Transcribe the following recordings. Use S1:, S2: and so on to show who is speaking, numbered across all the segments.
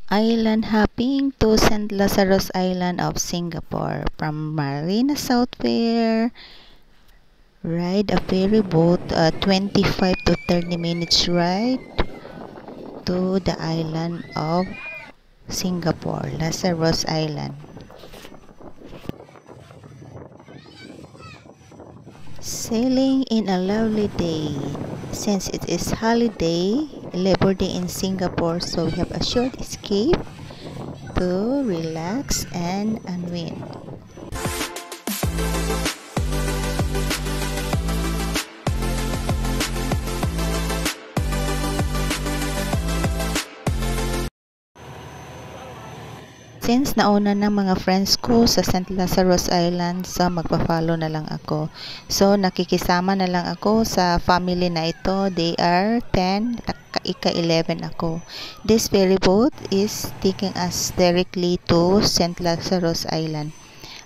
S1: Island hopping to St. Lazarus Island of Singapore. From Marina South Pier, ride a ferry boat, 25 to 30 minutes ride to the island of Singapore, Lazarus Island. Sailing in a lovely day. Since it is holiday, Labor Day in Singapore, so we have a short escape to relax and unwind. Since nauna ng mga friends ko sa St. Lazarus Island, so magpa-follow na lang ako. So nakikisama na lang ako sa family na ito. They are 10, ika-11 ako. This ferry boat is taking us directly to St. Lazarus Island.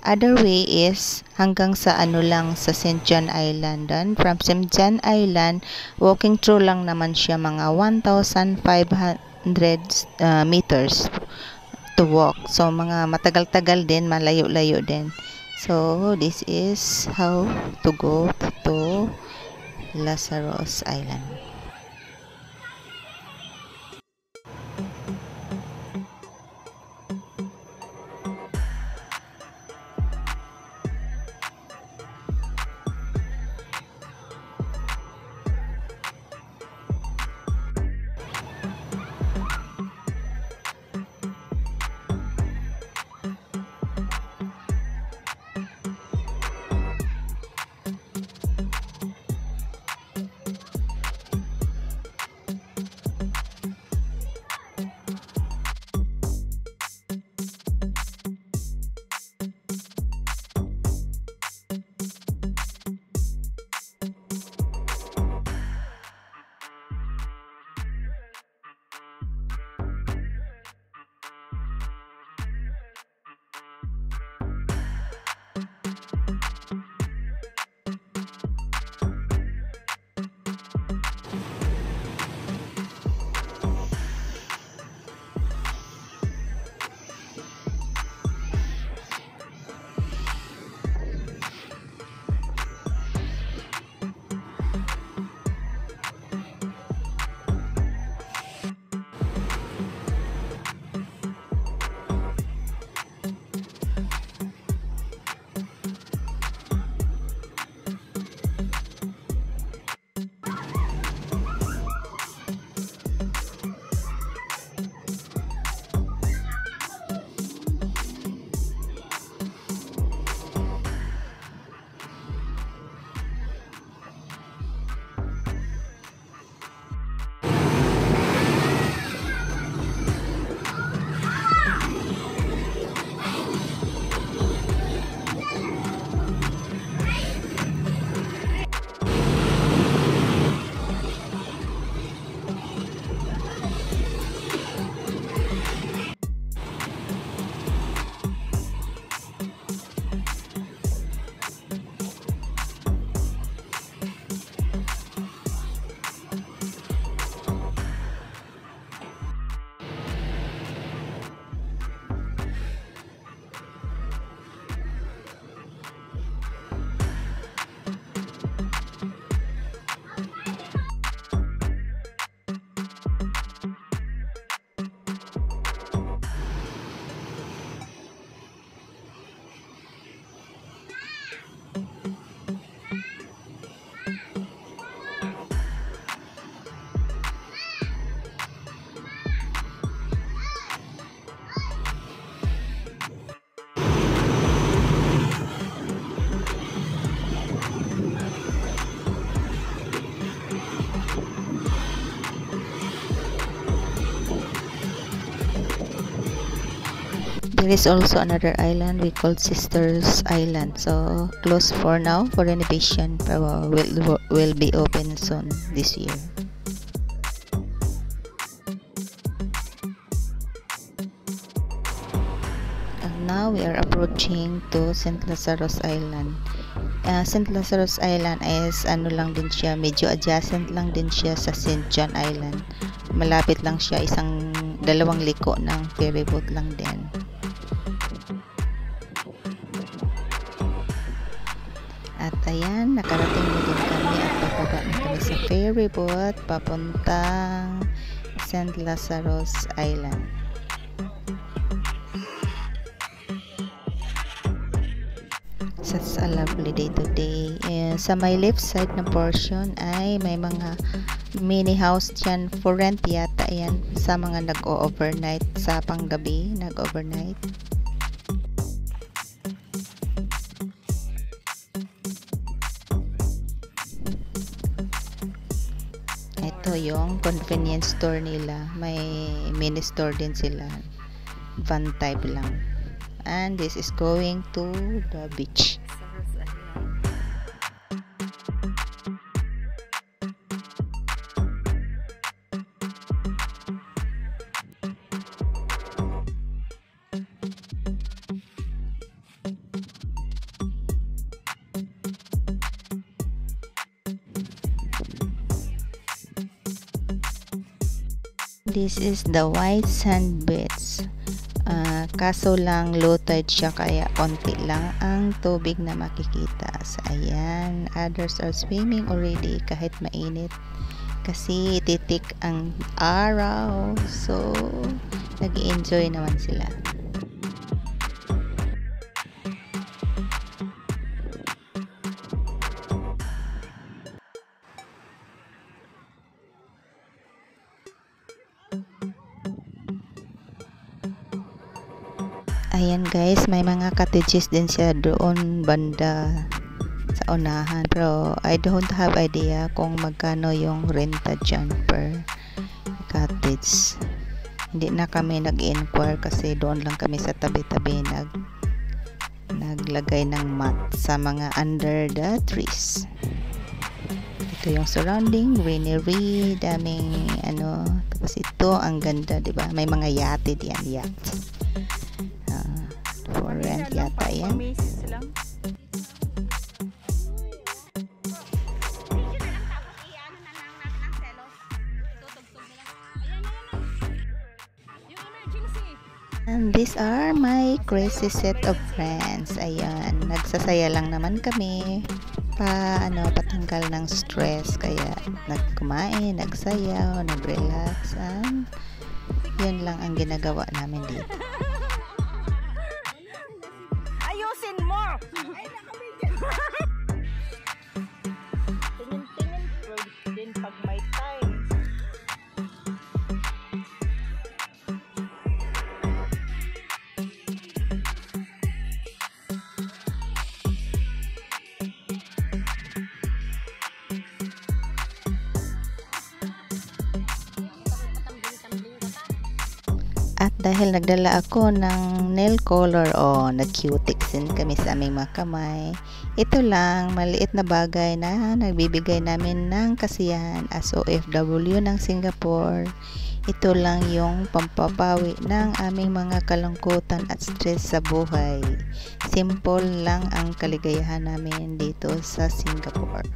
S1: Other way is hanggang sa lang sa St. John Island. Then from St. John Island, walking through lang naman siya, mga 1,500 meters to walk. So mga matagal-tagal din, malayo-layo din. So this is how to go to Lazarus Island. There is also another island we call Sisters Island. So closed for now for renovation. Will be open soon this year. And now we are approaching to St. Lazarus Island. St. Lazarus Island is lang din siya, medyo adjacent lang din siya sa St. John Island. Malapit lang siya, isang dalawang liko ng ferry boat lang din. At ayan, nakarating na din kami at bababa na kami sa ferry boat papuntang St. Lazarus Island. Such a lovely day today. Sa my left side na portion ay may mga mini house dyan for rent yata yan sa mga nag-overnight sa panggabi, nag-overnight. Ito yung convenience store nila. May mini store din sila. Van type lang. And this is going to the beach. This is the white sand beach. Kaso lang low tide siya kaya konti lang ang tubig na makikita. So ayan, others are swimming already kahit mainit kasi titik ang araw. So nag-enjoy naman sila. Ayan guys, may mga cottages din siya doon banda sa unahan. Pero I don't have idea kung magkano yung renta dyan per cottage. Hindi na kami nag-inquire kasi doon lang kami sa tabi-tabi naglagay ng mat sa mga under the trees. Ito yung surrounding, greenery, daming ano. Tapos ito, ang ganda, diba? May mga yate diyan, yacht. For rent yata yan. And these are my crazy set of friends. Ayan, nagsasaya lang naman kami patanggal ng stress, kaya nagkumain, nagsayaw, nagrelax, and yun lang ang ginagawa namin dito.
S2: Tingin-tingin din pag may time.
S1: At dahil nagdala ako ng nail color nag-cutex din kami sa aming mga kamay. Ito lang, maliit na bagay na nagbibigay namin ng kasiyahan as OFW ng Singapore. Ito lang yung pampapawi ng aming mga kalungkutan at stress sa buhay. Simple lang ang kaligayahan namin dito sa Singapore.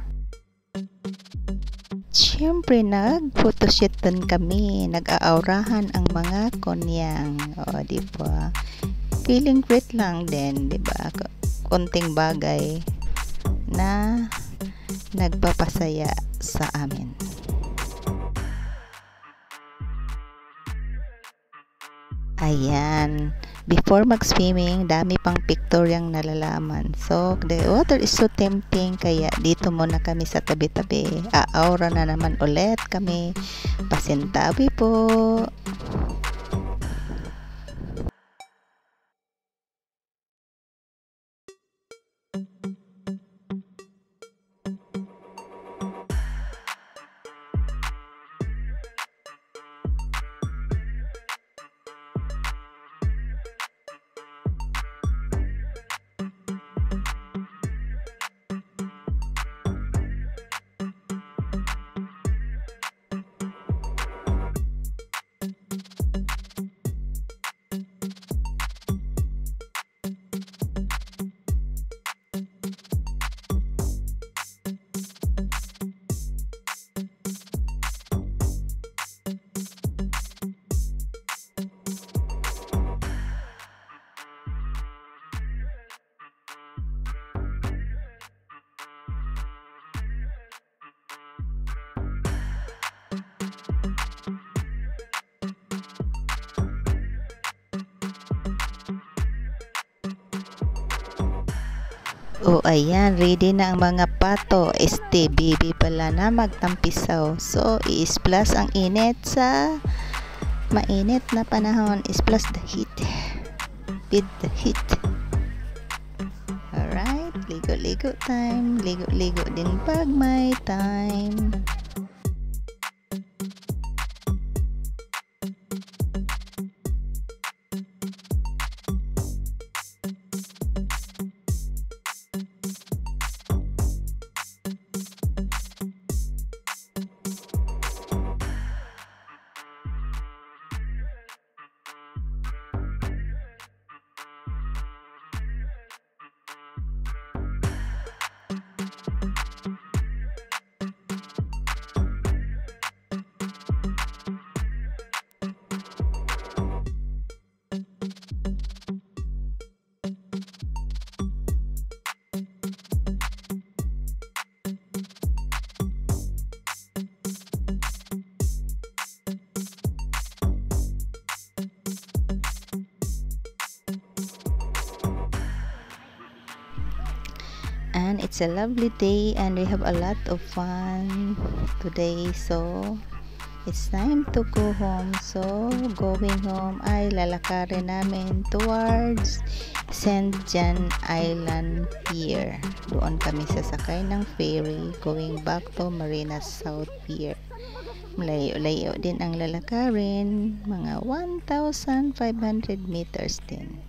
S1: Siyempre, nag-photoshoot din kami. Nag-aurahan ang mga konyang. Diba? Feeling great lang din, diba? Konting bagay na nagpapasaya sa amin. Ayan. Before mag-swimming, dami pang picture yung nalalaman. So, the water is so tempting, kaya dito muna kami sa tabi-tabi. Aura na naman ulit kami. Pasintabi po. O ayan, ready na ang mga pato. Baby pala na magtampisaw. So, i-splash ang init sa mainit na panahon. Splash the heat. With the heat. Alright, ligo-ligo time. Ligo-ligo din pag may time. And it's a lovely day and we have a lot of fun today, so it's time to go home. So going home ay lalakarin namin towards St. John Island Pier. Doon kami sasakay ng ferry going back to Marina South Pier. Malayo-layo din ang lalakarin, mga 1,500 meters din.